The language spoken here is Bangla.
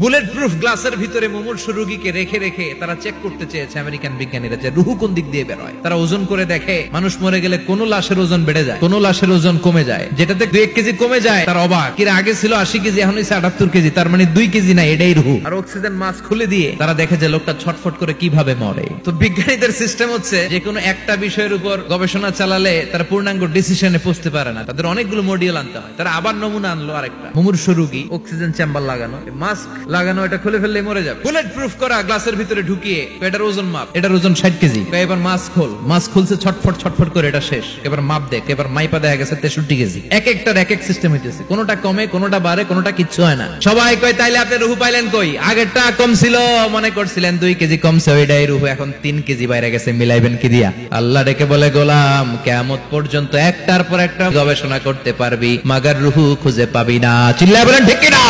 বুলেট প্রুফ গ্লাসের ভিতরে মুমূর্ষু রোগীকে রেখে রেখে তারা চেক করতে চেয়েছে আমেরিকান বিজ্ঞানীরা যে রুহু কোন দিক দিয়ে বের হয়। তারা ওজন করে দেখে মানুষ মরে গেলে কোন লাশের ওজন বেড়ে যায়, কোন লাশের ওজন কমে যায়। যেটাতে 2 কেজি কমে যায় তার অবাক, কিরে আগে ছিল 80 কেজি এখন হইছে 78 কেজি, তার মানে 2 কেজি না, এটাই রুহু। আর অক্সিজেন মাস্ক খুলে দিয়ে তারা দেখে যে লোকটা ছটফট করে কিভাবে মরে। তো বিজ্ঞানীদের সিস্টেম হচ্ছে যে কোনো একটা বিষয়ের উপর গবেষণা চালালে তারা পূর্ণাঙ্গ ডিসিশনে পৌঁছতে পারে না, তাদের অনেকগুলো মডিউল আনতে হয়। তারা আবার নমুনা আনলো আরেকটা মুমূর্ষু রোগী, অক্সিজেন চেম্বার লাগানো, মাস্ক লাগানো, এটা খুলে ফেললে মরে যাবে। বুলেট প্রুফ করা গ্লাসের ভিতরে ঢুকিয়ে এটার ওজন মাপ, এটার ওজন 60 কেজি। এবার মাস্ক খোল, মাস্ক খুলছে ছটফট ছটফট করে, এটা শেষ। এবার মাপ দেখ, এবার মাইপা দেখা গেছে 63 কেজি। এক একটার এক এক সিস্টেম হইতেছে, কোনটা কমে কোনটা বাড়ে কোনটা কিচ্ছু হয় না। সবাই কয় তাইলে আপনি রুহু পাইলেন কই? আগেরটা কম ছিল, মনে করছিলেন 2 কেজি কমছে, ওইটাই রুহু, এখন 3 কেজি বাইরে গেছে, মিলাইবেন কি দিয়া? আল্লাহ ডেকে বলে, গোলাম কিয়ামত পর্যন্ত একটার পর একটা গবেষণা করতে পারবি, মাগার রুহু খুঁজে পাবি না। চিল্লায় বলেন ঠিক কিনা?